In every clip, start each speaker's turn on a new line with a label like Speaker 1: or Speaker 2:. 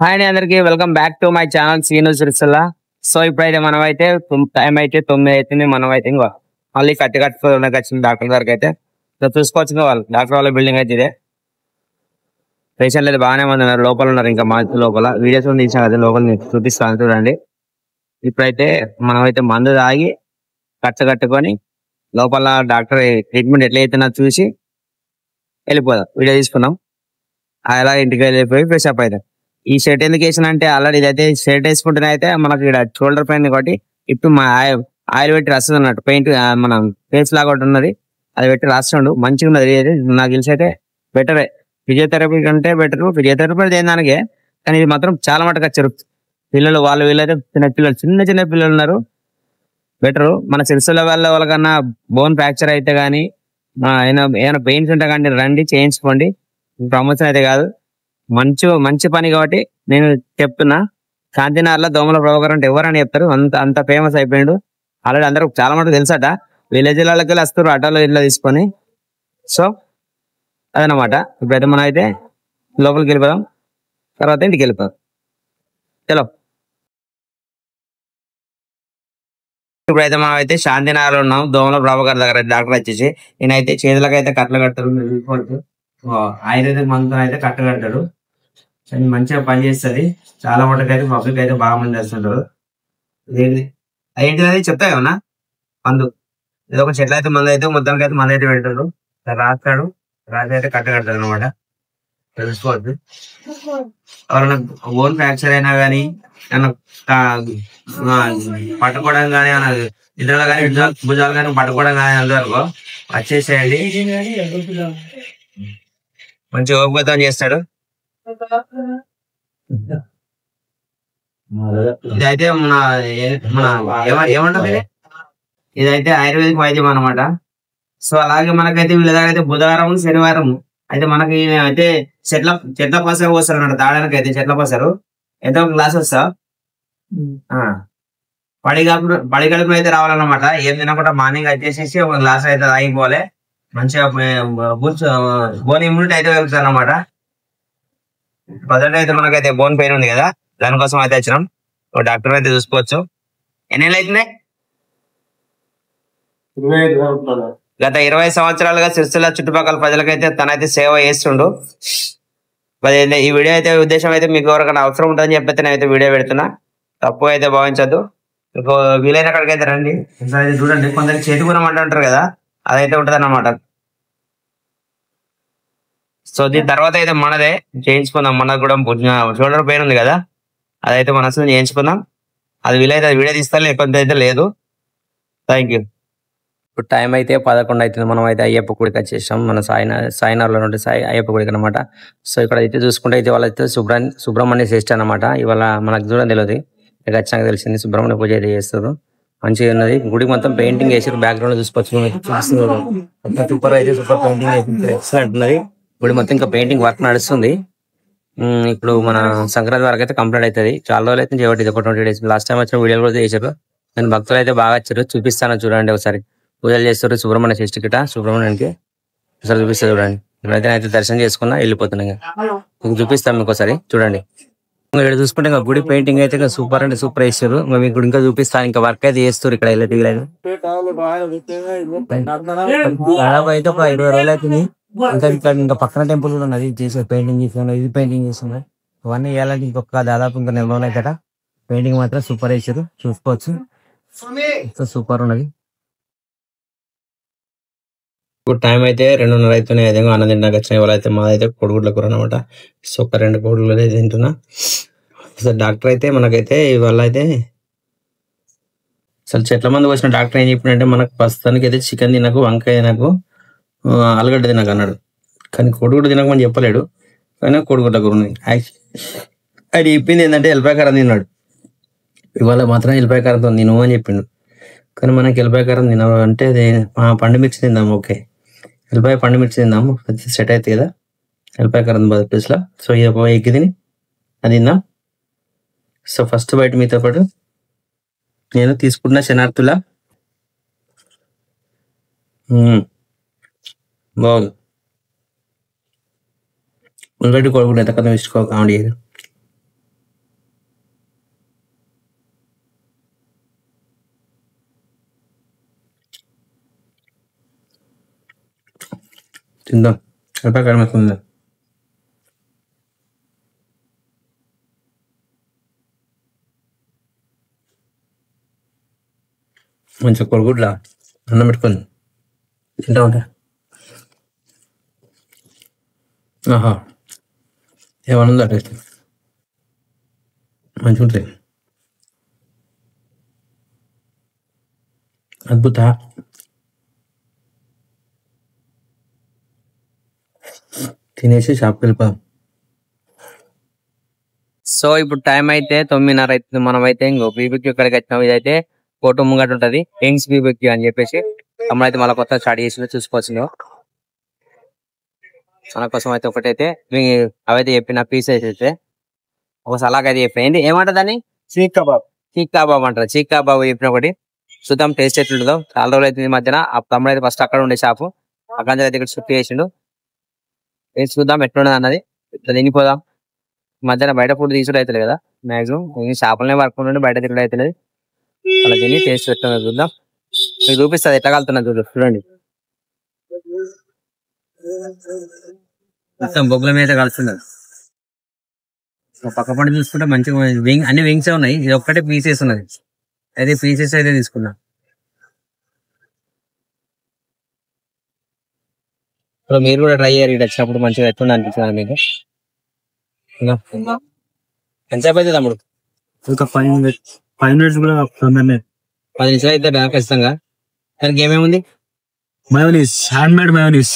Speaker 1: Hi అండి అందరికి welcome back to my channel Seenu Sircilla. So ఇప్పుడైతే మనం అయితే టైం అయితే 9 అవుతుంది. మనం అయితే ఇంకో మళ్ళీ కట్టుకోవడానికి వచ్చింది డాక్టర్ దగ్గరికి అయితే. సో చూసుకోవచ్చు వాళ్ళు డాక్టర్ వాళ్ళ బిల్డింగ్ అయితే ఇదే. పేషెంట్లు అయితే బాగానే మంది ఉన్నారు, లోపల ఉన్నారు. ఇంకా మా లోపల వీడియోస్ తీసాం కదా, లోపల చూపిస్తాను చూడండి. ఇప్పుడైతే మనం అయితే మందు తాగి కట్టుకొని లోపల డాక్టర్ ట్రీట్మెంట్ ఎట్లా అవుతుందో చూసి వెళ్ళిపోదాం. వీడియో తీసుకున్నాం, అలా ఇంటికి వెళ్ళిపోయి ఫ్రెష్ అప్ అవుతాం. ఈ షర్ట్ ఎందుకు వేసిన అంటే ఆల్రెడీ ఇదైతే షర్ట్ వేసుకుంటేనే అయితే మనకి ఇక్కడ షోల్డర్ పైన కాబట్టి ఇప్పుడు మా ఆయిల్ పెట్టి రాస్తుంది అన్నట్టు. పెయింట్ మనం ఫేస్ లాగా ఒకటి ఉన్నది, అది పెట్టి రాస్తుండు. మంచిగా ఉన్నది. నాకు తెలిసి అయితే బెటరే, ఫిజియోథెరపీ కంటే బెటర్. ఫిజియోథెరపీ దేని దానికే, కానీ ఇది మాత్రం చాలా మటుకు వచ్చారు పిల్లలు. వీళ్ళైతే చిన్న పిల్లలు ఉన్నారు. బెటరు. మన సిరిసిల్ల వాళ్ళకన్నా బోన్ ఫ్రాక్చర్ అయితే కానీ ఏమైనా పెయిన్స్ ఉంటే కానీ రండి, చేయించుకోండి. ప్రమోషన్ అయితే కాదు, మంచి పని కాబట్టి నేను చెప్తున్నా. శాంతినగర్లో దోమల ప్రభాకర్ అంటే ఎవరని చెప్తారు, అంత ఫేమస్ అయిపోయాడు. ఆల్రెడీ అందరూ చాలా మటుకు తెలుసట. విలేజ్ వాళ్ళకి వస్తారు ఆటోలో ఇట్లా తీసుకొని. సో అదనమాట. ఇప్పుడైతే మనం అయితే లోపలికి వెళ్ళిపోదాం, తర్వాత ఇంటికి వెళ్ళిపోదాం. చలో. ఇప్పుడైతే మనం అయితే శాంతినగర్ ఉన్నాం, దోమల ప్రభాకర్ దగ్గర. డాక్టర్ వచ్చేసి నేనైతే చేతులకు అయితే కట్టలు కడతారు, ఆయుర్వేదిక్ మందుతో అయితే కట్టు కట్టాడు. మంచిగా పని చేస్తుంది. చాలా మటుకు అయితే పబ్లిక్ అయితే బాగా మంది చేస్తుంటారు. ఏంటిది చెప్తా ఏమన్నా మందు, ఏదో ఒక చెట్ల అయితే మందు అయితే మొత్తానికి అయితే మందు అయితే పెడతాడు, రాస్తాడు. రాసి అయితే కట్టు కడతాడు అనమాట. తెలుసుకోవద్దు. ఎవరైనా ఓన్ ఫ్రాక్చర్ అయినా కానీ పట్టుకోవడం కానీ నిద్రలో కానీ భుజాలు కానీ పట్టుకోవడం కానీ అందరూ వచ్చేసేయండి. మంచి ఓపికతో చేస్తాడు. ఇదైతే ఏమంటారు, ఇదైతే ఆయుర్వేదిక్ వైద్యం అనమాట. సో అలాగే మనకైతే వీళ్ళ దగ్గర అయితే బుధవారం శనివారం అయితే మనకి అయితే చెట్ల పసరు పోస్తారు అన్నమాట. తాగడానికి అయితే చెట్ల పసరు ఎంత ఒక గ్లాస్ వస్తా. పడి కడుపులో అయితే రావాలన్నమాట. ఏం తినకుండా మార్నింగ్ వచ్చేసేసి ఒక గ్లాస్ అయితే తాగిపోవాలి. మంచిగా బోన్ ఇమ్యూనిటీ అయితే వెళ్తుంది అన్నమాట. ప్రజెంట్ అయితే మనకైతే బోన్ పెయిన్ ఉంది కదా, దానికోసం అయితే వచ్చినాం. డాక్టర్ అయితే చూసుకోవచ్చు. ఎన్నేళ్ళు అవుతుంది? గత 20 సంవత్సరాలుగా సిరిసిల్ల చుట్టుపక్కల ప్రజలకైతే తనైతే సేవ చేస్తుండు. ఈ వీడియో అయితే ఉద్దేశం అయితే మీకు ఎవరికైనా అవసరం ఉంటుందని చెప్పి నేనైతే వీడియో పెడుతున్నా. తప్పు అయితే భావించద్దు. మీకు వీలైన అక్కడికైతే రండి. చూడండి, కొందరికి చేతి గుణం అంటారు కదా, అదైతే ఉంటది అన్నమాట. సో దీని తర్వాత అయితే మనదే చేయించుకుందాం. మనకు కూడా షోల్డర్ పెయిన్ ఉంది కదా, అదైతే మన చేయించుకుందాం. అది వీలైతే వీడియో తీస్తాను, లేకపోతే అయితే లేదు. Thank you. ఇప్పుడు టైం అయితే 11 అవుతుంది. మనం అయితే అయ్యప్ప గుడికి వచ్చేసాం. మన సాయినగర్లో నుండి అయ్యప్ప గుడికి అనమాట. సో ఇక్కడ అయితే చూసుకుంటే అయితే వాళ్ళైతే సుబ్రహ్మణ్య శ్రేష్ఠ అనమాట. ఇవాళ మనకు చూడడం తెలియదు, ఇక్కడ వచ్చాక తెలిసింది. సుబ్రహ్మణ్య పూజ అయితే చేస్తారు. మంచిగా ఉన్నది. గుడికి మొత్తం పెయింటింగ్ వేసారు. బ్యాక్గ్రౌండ్ చూసుకోవచ్చు. సూపర్ అయితే సూపర్ పెయింటింగ్ ఎక్సలెంట్ ఉన్నది. గుడి మొత్తం ఇంకా పెయింటింగ్ వర్క్ నడుస్తుంది. ఇప్పుడు మన సంక్రాంతి వరకు అయితే కంప్లీట్ అవుతుంది. చాలా రోజులు అయితే చేయబట్టి, ఒక 20 days. లాస్ట్ టైం వచ్చిన వీడియోలు కూడా చేశారు. నేను భక్తులు అయితే బాగా వచ్చారు. చూపిస్తాను చూడండి ఒకసారి. పూజలు చేస్తారు సుబ్రహ్మణ్య షష్ఠి గిట. సుబ్రహ్మణ్యానికి ఒకసారి చూపిస్తా చూడండి. ఇప్పుడైతే అయితే దర్శనం చేసుకున్నా వెళ్ళిపోతున్నాయి. మీకు చూపిస్తాను మీకు ఒకసారి చూడండి. ఇక్కడ చూసుకుంటే ఇంకా గుడి పెయింటింగ్ అయితే సూపర్ అంటే సూపర్ వేస్తారు. మీకు ఇంకా చూపిస్తాను. ఇంకా వర్క్ అయితే చేస్తారు ఇక్కడ. దాదాపు అయితే ఒక 20 రోజులు అవుతుంది. ఇంకా పక్కన టెంపుల్ కూడా ఉన్నది, చేసే పెయింటింగ్ చేస్తున్నారు. ఇది పెయింటింగ్ చేస్తున్నారు. ఇవన్నీ వేయాలంటే ఇంకొక దాదాపు ఇంకా 4 రోజులు అవుతాట. పెయింటింగ్ మాత్రం సూపర్ వేసారు, చూసుకోవచ్చు. సూపర్ ఉన్నది. ఇప్పుడు టైం అయితే 2:30 అవుతున్నాయి. ఏదైనా అన్నం తింటాక వచ్చిన వాళ్ళైతే మాదైతే కోడిగుడ్ల కూర అనమాట. సో ఒక 2 కోడిగుడ్లు అయితే తింటున్నా. అసలు డాక్టర్ అయితే మనకైతే ఇవాళ అయితే అసలు చెట్ల మంది వచ్చిన డాక్టర్ ఏం చెప్పినంటే, మనకు ప్రస్తుతానికి అయితే చికెన్ తినకు, వంకాయ తినకు, ఆలుగడ్డ తినకు అన్నాడు. కానీ కోడిగుడ్డు తినకమని చెప్పలేడు. కానీ కోడిగుడ్ల కూర ఉంది. అది చెప్పింది ఏంటంటే ఎల్లిపాయ కారం తిన్నాడు. ఇవాళ మాత్రం ఎల్లిపాయ కారంతో తిను అని చెప్పిండు. కానీ మనకి ఎల్లిపాయ కారం తినవు అంటే పండు మిర్చి తిందాం. ఓకే, ఎల్లిపాయ పండు మిర్చి తిందాము, అది సెట్ అవుతుంది కదా ఎల్లిపాయ కారం ప్లేస్లో. సో ఎక్కి తిని అది తిందాం. సో ఫస్ట్ బయట మీతో పాటు నేను తీసుకున్న శనార్థుల బాగుంది. ఉల్లిగడ్డ కొడుకుంటే ఎంత కథ ఇష్టం కామెడీ.
Speaker 2: తిందాం మిరపకాయ మస్తుంది మంచిగా కొడుగుడ్లా అన్నం పెట్టుకొని తింటా ఉంటా. ఆహా ఏమనుందా టేస్ట్ మంచిగా ఉంటుంది. అద్భుత. తినేసి షాప్కి వెళ్ళిపోదాం.
Speaker 1: సో ఇప్పుడు టైం అయితే 9:30 అవుతుంది. మనం అయితే ఇంకో బీబీక్యూ ఇక్కడికి వచ్చినాం. ఇదైతే కోట ముంగట ఉంటది యంగ్స్ బీబీక్యూ అని చెప్పేసి అమ్మయితే మళ్ళీ కొత్త స్టార్ట్ చేసిందో చూసుకోవచ్చు. మన కోసం అయితే ఒకటైతే అవైతే చెప్పిన పీసెస్ అయితే ఒక సలాక్ అయితే చెప్పిన ఏమంటారు దాన్ని చీక్ కబాబ్ అంటారు. చీక్ కబాబ్ చెప్పిన ఒకటి చూద్దాం టేస్ట్ ఎట్లుంటుందో. చాలా రోజులు అయితే ఈ మధ్యన ఆ తమ్ముడు అయితే ఫస్ట్ అక్కడ ఉండే షాపు అక్కడ అయితే ఇక్కడ షిఫ్ట్ చేసిండు. టేస్ట్ చూద్దాం ఎట్లున్నది అన్నది. ఇట్లా తినిపోదాం. మధ్యాహ్నం బయట ఫుడ్ తీసుడు అవుతుంది కదా మాక్సిమం షాపులనే వర్క్ ఉండండి బయట తిరుగుడు అవుతుంది. అలా తిని టేస్ట్ ఎట్లా చూద్దాం. మీకు చూపిస్తుంది ఎట్లా కలుతున్నా చూడండి. మొత్తం బొగ్గుల మీద కలుస్తున్నారు. పక్క పంట చూసుకుంటే మంచిగా అన్ని వింగ్స్ ఉన్నాయి. ఇది ఒక్కటే పీసెస్ ఉన్నది. అయితే పీసెస్ అయితే తీసుకున్నా. ఇప్పుడు మీరు కూడా ట్రై చేయాలి. ఇక్కడ వచ్చినప్పుడు మంచిగా ఎట్లుంది అనిపిస్తుంది మీకు. ఎంతసేపు అయితే తమ్ముడు
Speaker 2: ఒక 5 minutes కూడా
Speaker 1: 10 నిమిషాలు అయితే ఖచ్చితంగా. దానికి ఏమేమి ఉంది?
Speaker 2: Mayonnaise, handmade mayonnaise,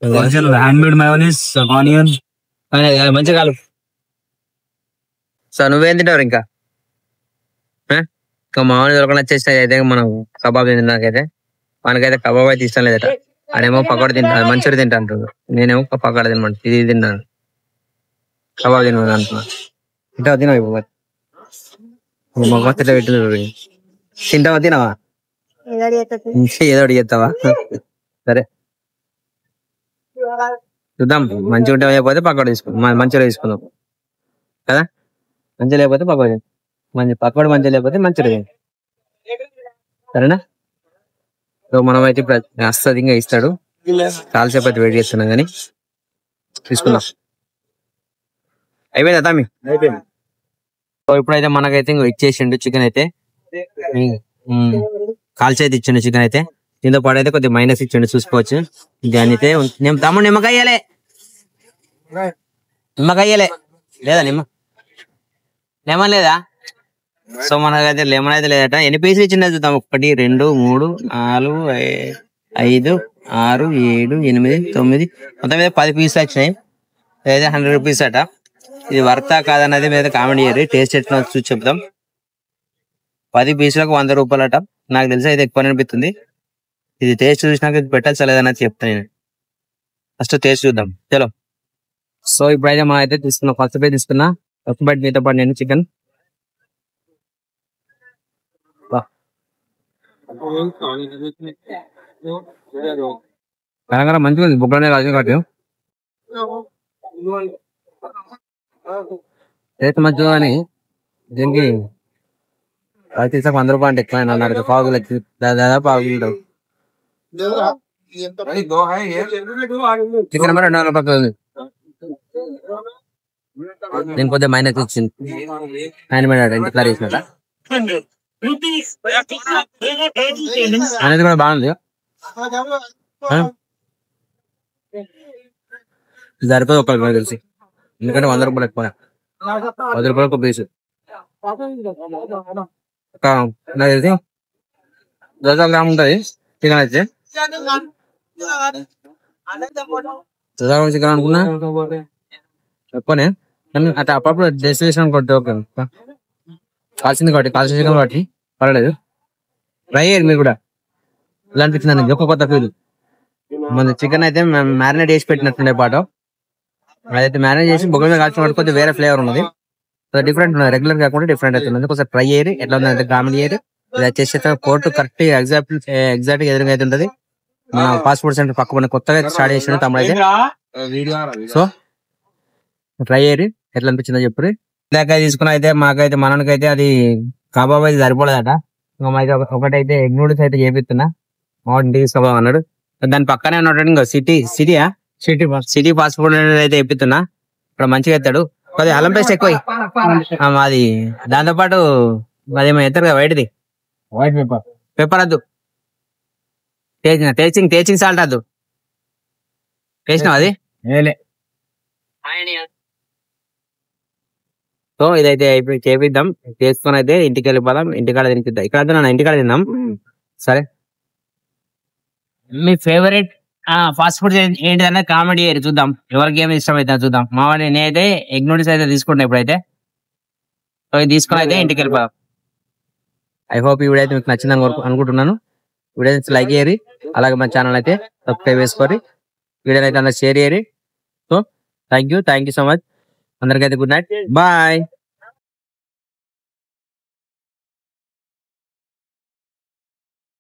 Speaker 2: handmade mayonnaise, onion
Speaker 1: మంచిగా కాదు. సో నువ్వేం తింటావు ఇంకా మామూలు దొరకని వచ్చేసిన అయితే మనం కబాబ్ తింటాకైతే మనకైతే కబాబ్ అయితే ఇష్టం లేదట. ఆడేమో పకోడ తింటాను మంచూరి తింటా అంటాడు. నేనేమో పకోడ తినమాట ఇది తిన్నాను కబాబ్ తినమని అంటున్నా. తింటావా తినవా ఇప్పుడు మొక్క తిట్ట పెట్టింది తింటావా తినవా ఏదో ఒకటి చేస్తావా సరే చూద్దాం. మంచిగా ఉంటే లేకపోతే పకోడ తీసుకుందాం. మంచిగా తీసుకుందాం కదా. మంచిగా లేకపోతే పకోడ పకోడ మంచిగా లేకపోతే మంచిగా సరేనా. సో మనం అయితే ఇప్పుడు వస్తుంది ఇంకా ఇస్తాడు. చాలాసేపు అయితే వెయిట్ చేస్తున్నాం కానీ తీసుకుందాం. అయిపోయిందా తమ్మి? సో ఇప్పుడైతే మనకైతే ఇంకో ఇచ్చేసిండు చికెన్ అయితే కాల్చి అయితే ఇచ్చిండు చికెన్ అయితే. దీంతో పాటు అయితే కొద్దిగా మైనస్ ఇచ్చిండు చూసుకోవచ్చు. దాని అయితే తమ్ముడు నిమ్మకాయలే లేదా లెమన్ లేదా? సో మనకైతే లెమన్ అయితే లేదట. ఎన్ని పీసులు ఇచ్చిండే చూద్దాం. 1 2 3 4 5 6 7 8 9 మొత్తం మీద 10 పీసులు వచ్చినాయి. అయితే 100 రూపీస్ అట. ఇది వర్తా కాదన్నది మీద కామెంట్ చేయరు. టేస్ట్ ఎట్లా చూసి చెప్తాం. 10 పీసులకు 100 రూపాయలు అట. నాకు తెలిసి అయితే ఎక్కువ అనిపిస్తుంది. ఇది టేస్ట్ చూసినాక ఇది పెట్టాల్సి లేదన్నది చెప్తాను నేను. ఫస్ట్ టేస్ట్ చూద్దాం చలో. సో ఇప్పుడైతే మనం అయితే తీసుకున్నాం. ఫస్ట్ పే తీసుకున్నా ఒక బయట మీతో పాటు నేను చికెన్ కనకర మంచిగా ఉంది. బుగ్గనే కాదు కాబట్టి టేస్ట్ మంచిగా అని దీనికి అది తీసాక 100 రూపాయలు అంటే ఎక్కువ అన్నారు. పావులు దాదాపు పావులు చికెన్ నెంబర్ 200 రూపాయలు. నేను కొద్దిగా మైనస్ ఇచ్చింది. ఎంత కర్రీ ఇచ్చినట అనేది కూడా బాగుంది. సరిపోదు ఒకరికి తెలిసి. ఎందుకంటే 100 రూపాయలు ఎక్కువ. 10 రూపాయలు ఒక పీసు. నాకు తెలిసి 10 గ్రాములు ఉంటుంది చికెన్ అయితే. చికెన్ అనుకున్నా ఎక్కువనే కానీ అట్లా అప్పుడప్పుడు డెస్టినేషన్ కొట్టి ఓకే కాల్చింది కాబట్టి కాల్చిన చికెన్ కాబట్టి పర్వాలేదు. ట్రై చేయండి మీరు కూడా. ఇలా అనిపించింది ఒక కొత్త ఫీల్. మన చికెన్ అయితే మ్యారినేట్ చేసి పెట్టినట్టుండే పాట అదైతే మ్యారినేట్ చేసి బొగ్గ మీద కాల్చిన కొద్దిగా వేరే ఫ్లేవర్ ఉన్నది. డిఫరెంట్ ఉన్నది. రెగ్యులర్ కాకుండా డిఫరెంట్ అవుతుంది. ఒకసారి ట్రై చేయరు ఎట్లా ఉందంటే కామెంట్ చేయరు. ఇలా చేసే కోర్టు కరెక్ట్ ఎగ్జాక్ట్ గా ఎదురుగా అయితే ఉంటుంది. మన ఫాస్ట్ ఫుడ్ సెంటర్ పక్క కొత్తగా స్టార్ట్ చేసిన తమ్ముడు అయితే. సో ట్రై చేయరు ఎట్లా అనిపించిందో చెప్పరు. ఇందాక తీసుకున్న అయితే మాకైతే మనకైతే అది కబాబ్ అయితే సరిపోలేదట. ఒకటైతే ఎగ్ నూడిల్స్ అయితే చేపిస్తున్నా. మామిడి తీసుకోబా అన్నాడు. దాని పక్కనే ఉన్నాడు ఇంకో సిటీయా సిటీ ఫాస్ట్ ఫుడ్ అయితే ఎప్పుతున్నా ఇక్కడ మంచిగా ఎత్తాడు. కొద్దిగా అల్లం పేస్ట్ ఎక్కువ మాది. దాంతో పాటు అదేమో ఎత్తారు కదా వైట్ది పెప్పర్ వద్దు. టేస్టింగ్ సాల్ట్ వద్దు. టేస్ట్ అది సో ఇదైతే అయిపోయి చేపిద్దాం. చేసుకొని అయితే ఇంటికి వెళ్ళిపోదాం. ఇంటికాడ తినిపిద్దాం. ఇక్కడ వద్దు, ఇంటికాడ తిందాం. సరే, మీ ఫేవరెట్ ఫాస్ట్ ఫుడ్ ఏంటిదన్నా కామెడీ చూద్దాం. ఎవరికి ఏమి ఇష్టం అయితే చూద్దాం. మా వాడిని నేనైతే ఎగ్ నూడిల్స్ అయితే తీసుకుంటా ఇప్పుడైతే. సో ఇది తీసుకొని అయితే ఇంటికి వెళ్ళిపోదాం. ఐ హోప్ ఈ వీడియో అయితే మీకు నచ్చిందని అనుకుంటున్నాను. వీడియో లైక్ చేయరి, అలాగే మన ఛానల్ అయితే సబ్స్క్రైబ్ చేసుకోరి, వీడియో అయితే అందరూ షేర్ చేయరి. So thank you so much. అందరికైతే గుడ్ నైట్, బాయ్.